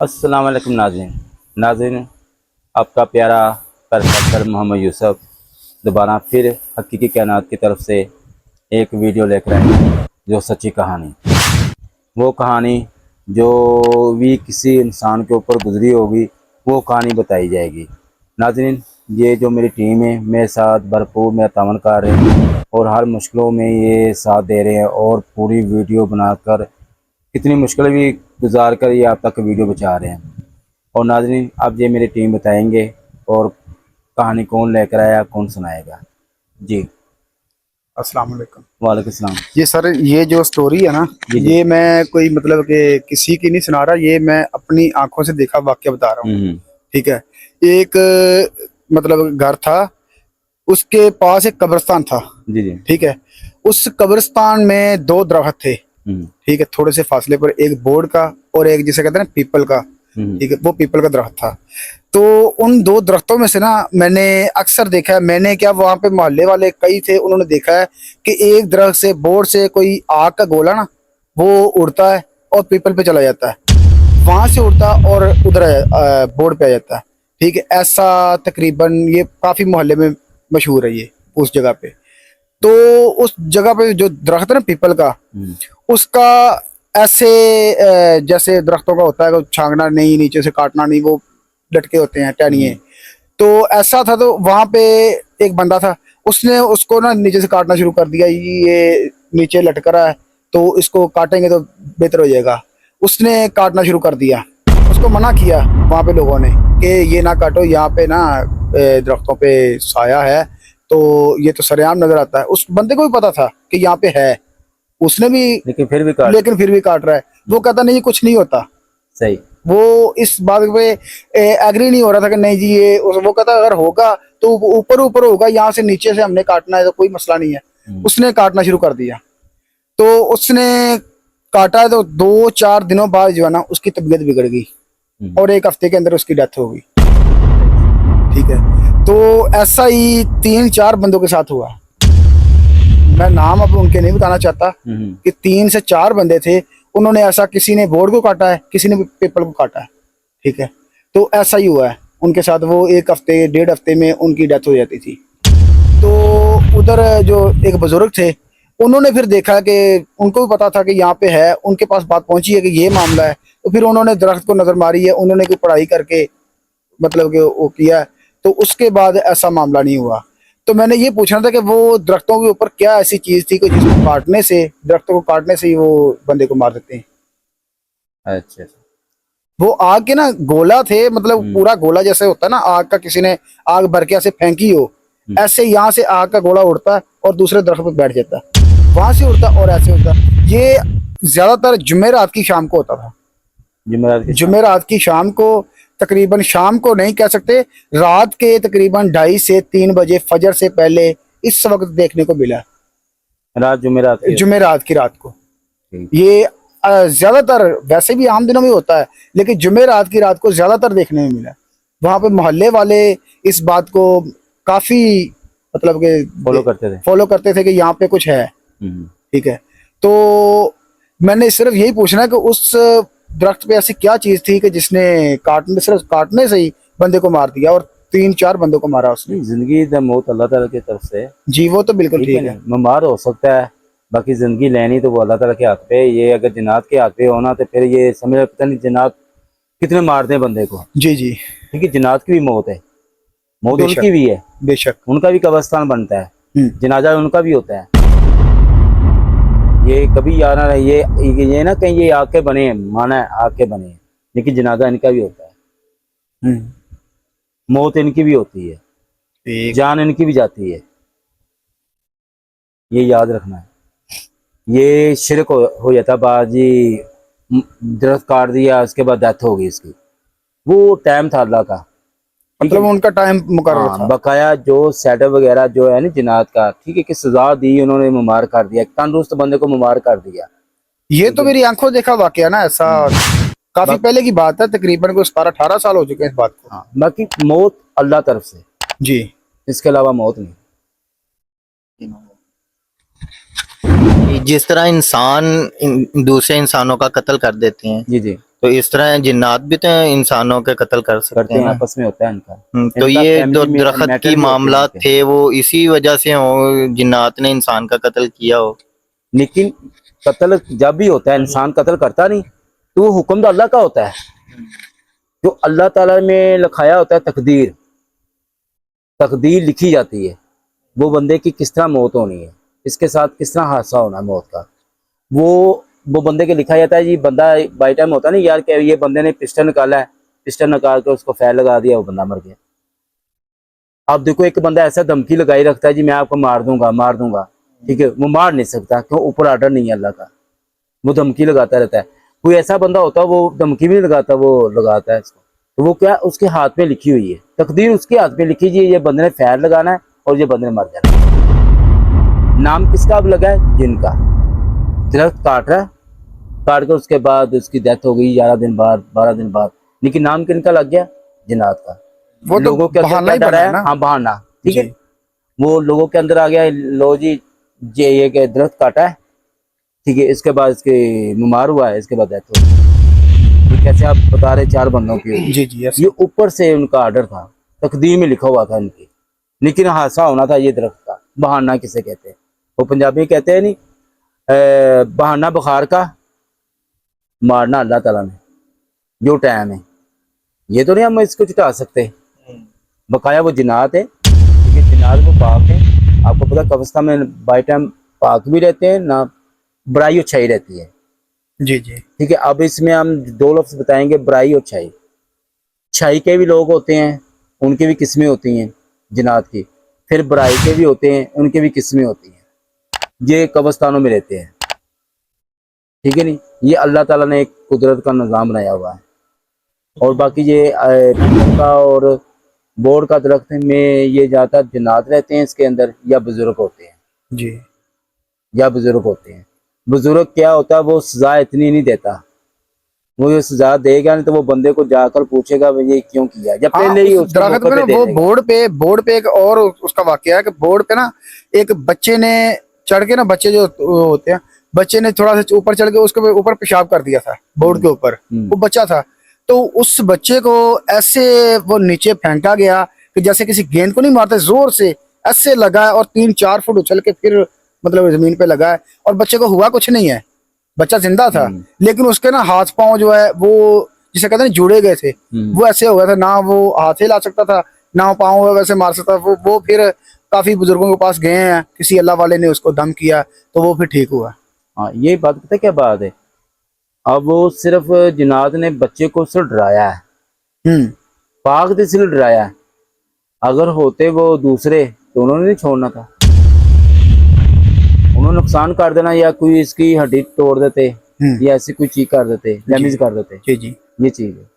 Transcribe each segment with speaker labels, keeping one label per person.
Speaker 1: अस्सलाम वालेकुम नाज़रीन, आपका प्यारा प्रोफेसर मोहम्मद यूसुफ दोबारा फिर हकीकी कायनात की तरफ से एक वीडियो लेकर आए हैं। जो सच्ची कहानी, वो कहानी जो भी किसी इंसान के ऊपर गुजरी होगी, वो कहानी बताई जाएगी। नाज़रीन, ये जो मेरी टीम है मेरे साथ भरपूर मेरा तावन कर रहे हैं और हर मुश्किलों में ये साथ दे रहे हैं और पूरी वीडियो बनाकर कितनी मुश्किलें भी गुजार कर ये आप तक वीडियो बचा रहे हैं। और नाज़रीन, अब ये मेरी टीम बताएंगे और कहानी कौन लेकर आया, कौन सुनाएगा। जी
Speaker 2: अस्सलाम वालेकुम।
Speaker 1: वालेकुम सलाम।
Speaker 2: ये सर, ये जो स्टोरी है ना, ये मैं कोई मतलब कि किसी की नहीं सुना रहा, ये मैं अपनी आंखों से देखा वाक्य बता रहा हूँ। ठीक है। एक मतलब घर था, उसके पास एक कब्रिस्तान था।
Speaker 1: जी जी।
Speaker 2: ठीक है। उस कब्रिस्तान में दो दरख्त थे। ठीक है, थोड़े से फासले पर, एक बोर्ड का और एक जिसे कहते हैं ना पीपल का। ठीक है, वो पीपल का दरख्त था। तो उन दो दरख्तों में से ना मैंने अक्सर देखा है, मैंने क्या वहां पे मोहल्ले वाले कई थे, उन्होंने देखा है कि एक दरख्त से बोर्ड से कोई आग का गोला ना वो उड़ता है और पीपल पे चला जाता है, वहां से उड़ता और उधर बोर्ड पे आ जाता है। ठीक है, ऐसा तकरीबन ये काफी मोहल्ले में मशहूर है ये उस जगह पे। तो उस जगह पे जो दरख्त है ना पीपल का, उसका ऐसे जैसे दरख्तों का होता है कि छांगना नहीं, नीचे से काटना नहीं, वो लटके होते हैं टहनिए। तो ऐसा था, तो वहां पे एक बंदा था, उसने उसको ना नीचे से काटना शुरू कर दिया। ये नीचे लटक रहा है तो इसको काटेंगे तो बेहतर हो जाएगा। उसने काटना शुरू कर दिया। उसको मना किया वहां पे लोगों ने कि ये ना काटो, यहाँ पे ना दरख्तों पे साया है, तो ये तो सरेआम नजर आता है। उस बंदे को भी पता था कि यहाँ पे है, उसने भी लेकिन फिर भी काट रहा है। वो कहता नहीं, कुछ नहीं होता।
Speaker 1: सही।
Speaker 2: वो इस बात पे एग्री नहीं हो रहा था कि नहीं जी ये वो कहता अगर होगा तो ऊपर ऊपर होगा, यहाँ से नीचे से हमने काटना है तो कोई मसला नहीं है। उसने काटना शुरू कर दिया। तो उसने काटा है तो 2-4 दिनों बाद जो है ना उसकी तबीयत बिगड़ गई और 1 हफ्ते के अंदर उसकी डेथ हो गई। ठीक है। तो ऐसा ही 3-4 बंदों के साथ हुआ। मैं नाम अब उनके नहीं बताना चाहता कि 3 से 4 बंदे थे। उन्होंने ऐसा, किसी ने बोर्ड को काटा है, किसी ने पेपर को काटा है। ठीक है। तो ऐसा ही हुआ है उनके साथ। वो 1 हफ्ते 1.5 हफ्ते में उनकी डेथ हो जाती थी। तो उधर जो एक बुजुर्ग थे, उन्होंने फिर देखा कि उनको भी पता था कि यहाँ पे है, उनके पास बात पहुंची है कि ये मामला है। तो फिर उन्होंने दरख्त को नजर मारी है, उन्होंने कोई पढ़ाई करके मतलब कि वो किया। तो उसके बाद ऐसा मामला नहीं हुआ। तो मैंने ये पूछना था कि वो दरख्तों के ऊपर क्या ऐसी चीज थी कि जिसको काटने से, दरख्तों को काटने से ही वो बंदे को मार देते हैं।
Speaker 1: अच्छा।
Speaker 2: वो आग के ना गोला थे, मतलब पूरा गोला जैसे होता है ना आग का, किसी ने आग भर के ऐसे फेंकी हो, ऐसे यहाँ से आग का गोला उड़ता है और दूसरे दरख्त पे बैठ जाता है, वहां से उड़ता और ऐसे उड़ता। ये ज्यादातर जुमेरात की शाम को होता था। जुमेरात की शाम को, तकरीबन शाम को नहीं कह सकते, रात के तकरीबन 2:30 से 3 बजे फजर से पहले इस वक्त देखने को मिला। जुमेरात की रात को। ये ज्यादातर, वैसे भी आम दिनों में होता है, लेकिन जुमेरात की रात को ज्यादातर देखने में मिला। वहां पे मोहल्ले वाले इस बात को काफी मतलब के फॉलो करते थे कि यहाँ पे कुछ है। ठीक है। तो मैंने सिर्फ यही पूछना है कि उस दरख्त पे ऐसी क्या चीज थी कि जिसने सिर्फ काटने से ही बंदे को मार दिया और 3-4 बंदों को मारा उसने।
Speaker 1: जिंदगी द मौत अल्लाह ताला की तरफ से।
Speaker 2: जी वो तो बिल्कुल ठीक है।
Speaker 1: बीमार हो सकता है, बाकी जिंदगी लेनी तो वो अल्लाह ताला के हाथ पे। ये अगर जिन्नात के हाथ पे होना तो फिर ये समझ, पता नहीं जिन्नात कितने मारते हैं बंदे को।
Speaker 2: जी जी।
Speaker 1: क्योंकि जिन्नात की भी मौत है, मौत उनकी भी है, बेशक उनका भी कब्रिस्तान बनता है, जनाजा उनका भी होता है। ये कभी यार ये ना कहीं ये आग के बने हैं, माना है आग के बने हैं, लेकिन जनाजा इनका भी होता है, मौत इनकी भी होती है, जान इनकी भी जाती है। ये याद रखना है। ये शिरक हो जाता बाजी, दरख्त काट दिया उसके बाद डेथ हो गई इसकी। वो टाइम था अल्लाह का,
Speaker 2: मतलब उनका टाइम मुकर्रर था।
Speaker 1: बकाया जो सेटअप वगैरह जो है ना जिनात का, ठीक है, कि सजा दी उन्होंने, मुमार कर दिया, तंदुरुस्त बंदे को मुमार कर दिया।
Speaker 2: ये तो मेरी आंखों देखा वाकया ना, ऐसा काफी पहले की बात है, तकरीबन को 17-18 साल हो चुके हैं इस बात को।
Speaker 1: बाकी मौत अल्लाह तरफ से
Speaker 2: जी,
Speaker 1: इसके अलावा मौत नहीं।
Speaker 3: जिस तरह इंसान दूसरे इंसानों का कत्ल कर देते हैं,
Speaker 1: जी जी,
Speaker 3: तो इस तरह जिन्नात भी तो इंसानों के कत्ल कर सकते
Speaker 1: करते
Speaker 3: हैं
Speaker 1: हैं,
Speaker 3: ना।
Speaker 1: आपस में होता है इनका।
Speaker 3: तो
Speaker 1: इनका
Speaker 3: ये
Speaker 1: family
Speaker 3: जो
Speaker 1: में
Speaker 3: दरख्त
Speaker 1: matter
Speaker 3: की
Speaker 1: भी होते हैं
Speaker 3: मामला
Speaker 1: इनके।
Speaker 3: थे वो इसी वजह से हो जिन्नात ने इंसान का कत्ल किया हो।
Speaker 1: लेकिन कत्ल जब भी होता है, इंसान कत्ल करता नहीं, तो वो हुक्म तो अल्लाह का होता है। जो अल्लाह ताला में लिखाया होता है, तकदीर, तकदीर लिखी जाती है, वो बंदे की किस तरह मौत होनी है, इसके साथ किस तरह हादसा होना है मौत का, वो बंदे के लिखा जाता है जी। बंदा बाई टाइम होता नहीं यार, कि ये बंदे ने पिस्टल निकाला है, पिस्टल निकाल के उसको फैर लगा दिया, वो बंदा मर गया। आप देखो, एक बंदा ऐसा धमकी लगाई रखता है जी, मैं आपको मार दूंगा, मार दूंगा, ठीक है, वो मार नहीं सकता, क्यों? ऊपर आर्डर नहीं है अल्लाह का, वो धमकी लगाता रहता है। कोई ऐसा बंदा होता है वो धमकी भी नहीं लगाता, वो लगाता है इसको, तो वो क्या, उसके हाथ में लिखी हुई है तकदीर, उसके हाथ में लिखी जी, ये बंदे ने फैर लगाना है और ये बंदे ने मर जाना है। नाम किसका अब लगा है? जिनका। दरख्त काट रहा है, काट कर उसके बाद उसकी डेथ हो गई 11 दिन बाद, 12 दिन बाद, लेकिन नाम किनका लग गया? जिन्नात का।
Speaker 2: वो तो
Speaker 1: लोगों के अंदर
Speaker 2: बहाना
Speaker 1: क्या
Speaker 2: ही
Speaker 1: डर
Speaker 2: बना है
Speaker 1: है?
Speaker 2: ना।
Speaker 1: हाँ, बहाना, ठीक है।
Speaker 2: जी
Speaker 1: वो लोगों के अंदर आ गया, लो जी, ये के दरख्त काटा है, ठीक है, इसके बाद इसके बीमार हुआ है, इसके बाद डेथ हो गई। ये कैसे आप बता रहे 4 बंदों की हुई?
Speaker 2: जी जी
Speaker 1: ये
Speaker 2: ऐसे।
Speaker 1: ऊपर से उनका आर्डर था, तकदीर में लिखा हुआ था इनकी, लेकिन हादसा होना था ये दरख्त का। बहाना किसे कहते हैं? वो पंजाबी कहते हैं नहीं, बहाना बुखार का, मारना अल्लाह ताला ने, जो टाइम है, ये तो नहीं हम इसको छुटा सकते। बकाया वो जिन्नात है, ठीक है, जिन्नात वो पाक है। आपको पता कब्रिस्तान में बाई टाइम पाक भी रहते हैं ना, बुराई अच्छाई रहती है,
Speaker 2: जी जी
Speaker 1: ठीक है। अब इसमें हम 2 लफ्ज बताएंगे, बुराई और अच्छाई। अच्छाई के भी लोग होते हैं, उनकी भी किस्में होती हैं जिन्नात की, फिर बुराई के भी होते हैं, उनकी भी किस्में होती हैं। ये कब्रिस्तानों में रहते हैं, ठीक है नहीं, ये अल्लाह ताला ने एक कुदरत का निज़ाम बनाया हुआ है। और बाकी ये पीपल का और बोर्ड का दरख्त में ये ज़्यादातर जिन्नात रहते हैं इसके अंदर, या बुजुर्ग होते हैं,
Speaker 2: जी।
Speaker 1: या बुजुर्ग होते हैं। बुजुर्ग क्या होता है, वो सजा इतनी नहीं देता, वो ये सजा देगा नहीं तो वो बंदे को जाकर पूछेगा भाई ये क्यों किया, या
Speaker 2: हाँ,
Speaker 1: पहले ही
Speaker 2: उस
Speaker 1: उसको
Speaker 2: दरख्त
Speaker 1: मौके
Speaker 2: पे
Speaker 1: पे
Speaker 2: ना
Speaker 1: दे
Speaker 2: वो
Speaker 1: देगा।
Speaker 2: बोर्ड पे एक और उसका वाकया है कि बोर्ड पे ना एक बच्चे ने चढ़ के ना, बच्चे जो वो होते हैं, बच्चे ने थोड़ा सा ऊपर चढ़ के उसके ऊपर पेशाब कर दिया था बोर्ड के ऊपर। वो बच्चा था, तो उस बच्चे को ऐसे वो नीचे फेंका गया कि जैसे किसी गेंद को नहीं मारते, जोर से ऐसे लगा है और 3-4 फुट उछल के फिर मतलब जमीन पे लगा है, और बच्चे को हुआ कुछ नहीं है, बच्चा जिंदा था। लेकिन उसके ना हाथ पांव जो है वो जिसे कहते हैं जुड़े गए थे, वो ऐसे हो गया था, ना वो हाथ हिला सकता था, ना पाँव वैसे मार सकता था। वो फिर काफी बुजुर्गों के पास गए हैं, किसी अल्लाह वाले ने उसको दम किया तो वो फिर ठीक हुआ।
Speaker 1: हाँ, ये बात पता है क्या बात है? अब वो सिर्फ जिन्नात ने बच्चे को सिर्फ डराया है,
Speaker 2: हम्म।
Speaker 1: पाक से सिर्फ डराया है। अगर होते वो दूसरे तो उन्होंने नहीं छोड़ना था, उन्होंने नुकसान कर देना, या कोई इसकी हड्डी तोड़ देते, या ऐसी कोई चीज कर देते, डैमेज कर देते।
Speaker 2: जी जी
Speaker 1: ये चीज है।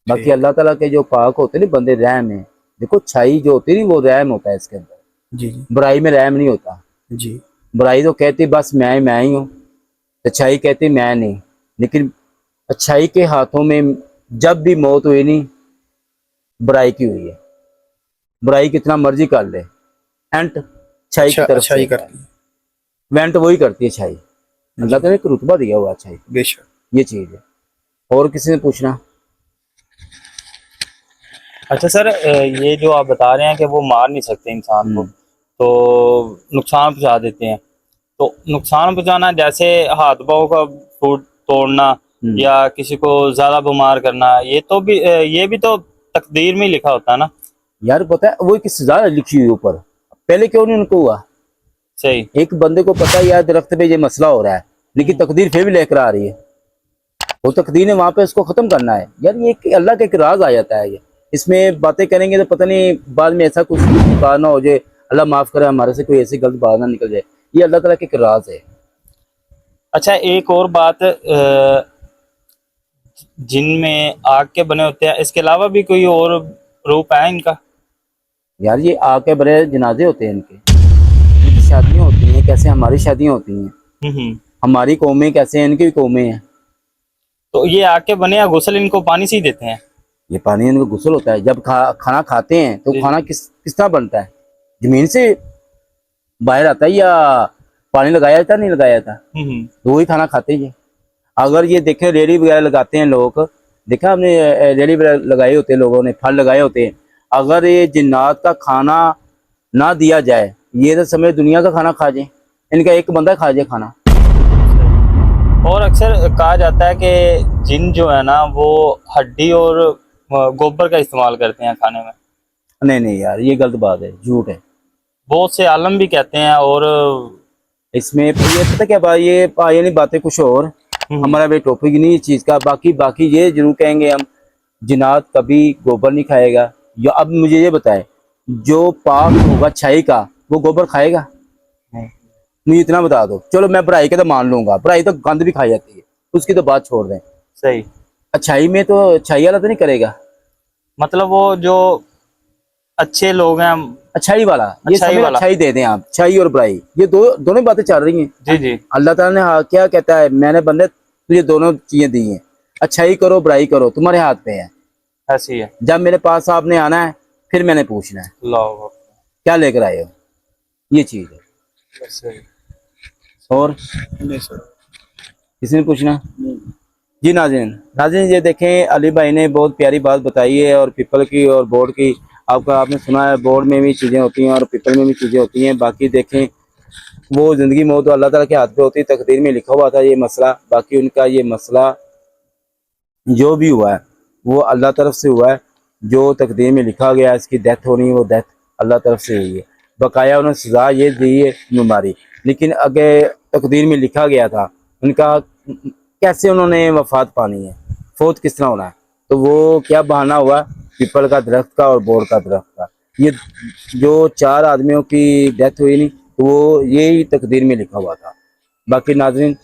Speaker 1: बाकी
Speaker 2: ठीक।
Speaker 1: अल्लाह ताला के जो पाक होते नहीं बंदे, रहम है। देखो, छाई जो होती नहीं, वो रहम होता है इसके अंदर,
Speaker 2: जी जी
Speaker 1: बुराई में रहम नहीं होता।
Speaker 2: जी
Speaker 1: बुराई तो कहती बस मैं ही हूँ, अच्छाई कहती मैं नहीं। लेकिन अच्छाई के हाथों में जब भी मौत हुई नहीं, बुराई की हुई है। बुराई कितना मर्जी कर ले, एंड अच्छाई की
Speaker 2: अच्छा,
Speaker 1: तरफ
Speaker 2: अच्छा
Speaker 1: से
Speaker 2: ही
Speaker 1: होता है।
Speaker 2: करती है।
Speaker 1: वेंट वही करती है अच्छाई, अल्लाह ताला ने एक रुतबा दिया हुआ अच्छाई को।
Speaker 2: बेशक।
Speaker 1: ये चीज है। और किसी ने पूछना?
Speaker 4: अच्छा सर, ये जो आप बता रहे हैं कि वो मार नहीं सकते इंसान को, तो नुकसान पहुंचा देते हैं, तो नुकसान पहुंचाना जैसे हाथ पाँव का फूट तोड़ना या किसी को ज्यादा बीमार करना, ये भी तो तकदीर में ही लिखा होता है ना।
Speaker 1: यार पता है, वो एक सजा लिखी हुई ऊपर, पहले क्यों नहीं उनको हुआ?
Speaker 4: सही।
Speaker 1: एक बंदे को पता है यार दरख्त पे ये मसला हो रहा है, लेकिन तकदीर फिर भी लेकर आ रही है। वो तकदीर ने वहां पे उसको खत्म करना है। यार ये अल्लाह का एक राज आ जाता है। ये इसमें बातें करेंगे तो पता नहीं बाद में ऐसा कुछ बात ना हो जाए, अल्लाह माफ करे, हमारे से कोई ऐसी गलत बात ना निकल जाए। ये अल्लाह ताला का एक राज है।
Speaker 4: अच्छा, एक और बात, जिनमें आग के बने होते हैं, इसके अलावा भी कोई और रूप है इनका?
Speaker 1: यार ये आग के बड़े जनाजे होते हैं इनकी शादियां होती हैं, कैसे हमारी शादियां होती हैं,
Speaker 4: हम्म।
Speaker 1: हमारी कौमें कैसे हैं, इनकी भी कौमें हैं।
Speaker 4: तो ये आग के बने या गुस्ल इनको पानी से ही देते हैं?
Speaker 1: ये पानी इनको गुस्ल होता है। जब खाना खाते हैं तो
Speaker 4: जी।
Speaker 1: खाना किस तरह बनता है? जमीन से बाहर आता है या पानी लगाया जाता नहीं लगाया जाता? तो वही खाना खाते हैं। अगर ये देखें रेडी वगैरह लगाते हैं लोग, देखा हमने रेडी वगैरह लगाए होते हैं, लोगों ने फल लगाए होते हैं, अगर ये जिन्नात का खाना ना दिया जाए, ये तो समझ दुनिया का खाना खा जाए, इनका एक बंदा खा जाए खाना।
Speaker 4: और अक्सर कहा जाता है कि जिन जो है ना वो हड्डी और गोबर का इस्तेमाल करते हैं खाने में।
Speaker 1: नहीं नहीं यार, ये गलत बात है, झूठ है।
Speaker 4: बहुत से आलम भी कहते हैं। और
Speaker 1: इसमें ये पता क्या बात, ये नहीं बातें कुछ और, हमारा भी टॉपिक नहीं इस चीज का। बाकी ये जरूर कहेंगे हम, जिन्नात कभी गोबर नहीं खाएगा। या अब मुझे ये बताए, जो पाक होगा छाई का, वो गोबर खाएगा? मुझे इतना बता दो। चलो मैं बुराई का तो मान लूंगा, बुराई तो गंद भी खाई जाती है, उसकी तो बात छोड़ दें।
Speaker 4: सही।
Speaker 1: अच्छाई में तो अच्छाई वाला तो नहीं करेगा,
Speaker 4: मतलब वो जो अच्छे लोग हैं,
Speaker 1: अच्छाई वाला, ये
Speaker 4: अच्छाई
Speaker 1: समय
Speaker 4: वाला।
Speaker 1: अच्छाई दे दें आप, अच्छाई और बुराई, ये दोनों बातें चल रही हैं।
Speaker 4: जी जी।
Speaker 1: अल्लाह ताला ने क्या कहता है, मैंने बंदे तुझे दोनों चीजें दी हैं, अच्छाई करो बुराई करो, तुम्हारे हाथ पे है।
Speaker 4: ऐसी है।
Speaker 1: जब मेरे पास आपने आना है, फिर मैंने पूछना है
Speaker 4: अल्लाह।
Speaker 1: क्या लेकर आए हो, ये चीज है।
Speaker 4: सही।
Speaker 1: और
Speaker 2: नहीं सर।
Speaker 1: किसी ने पूछना? जी नाज़रीन ये देखें, अली भाई ने बहुत प्यारी बात बताई है, और पीपल की और बोर्ड की। आपने सुना है, बोर्ड में भी चीज़ें होती हैं और पीपल में भी चीज़ें होती हैं। बाकी देखें, वो ज़िंदगी मौत तो अल्लाह ताला के हाथ पे होती है, तकदीर में लिखा हुआ था ये मसला। बाकी उनका ये मसला जो भी हुआ है वो अल्लाह तरफ से हुआ है, जो तकदीर में लिखा गया है, इसकी डेथ होनी है, वो डेथ अल्लाह तरफ से हुई है। बकाया उन्होंने सज़ा ये दी है बीमारी, लेकिन अगर तकदीर में लिखा गया था, उनका कैसे उन्होंने वफात पानी है, फौत किस तरह होना है, तो वो क्या बहाना हुआ पीपल का दरख्त का और बोर का दरख्त का। ये जो 4 आदमियों की डेथ हुई नहीं, तो वो यही तकदीर में लिखा हुआ था। बाकी नाज़रीन,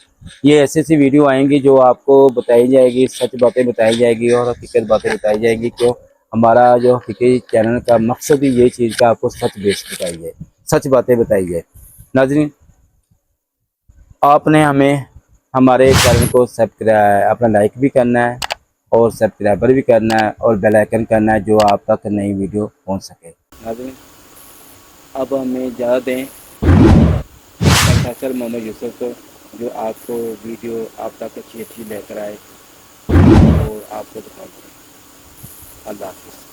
Speaker 1: ये ऐसी वीडियो आएंगी जो आपको बताई जाएगी, सच बातें बताई जाएगी और हकीकत बातें बताई जाएगी। क्यों, हमारा जो हकीकी चैनल का मकसद ही ये चीज़ का आपको सच बेस बताई जाए, सच बातें बताई जाए। नाज़रीन, आपने हमें हमारे चैनल को सब्सक्राइब, अपना लाइक भी करना है और सब्सक्राइबर भी करना है और बेल आइकन करना है, जो आप तक नई वीडियो पहुंच सके। नाज़रीन, अब हमें इजाज़त दें प्रोफेसर मोहम्मद यूसुफ को, जो आपको वीडियो आप तक अच्छी लेकर आए और आपको दिखाएं। अल्लाह हाफ़िज़।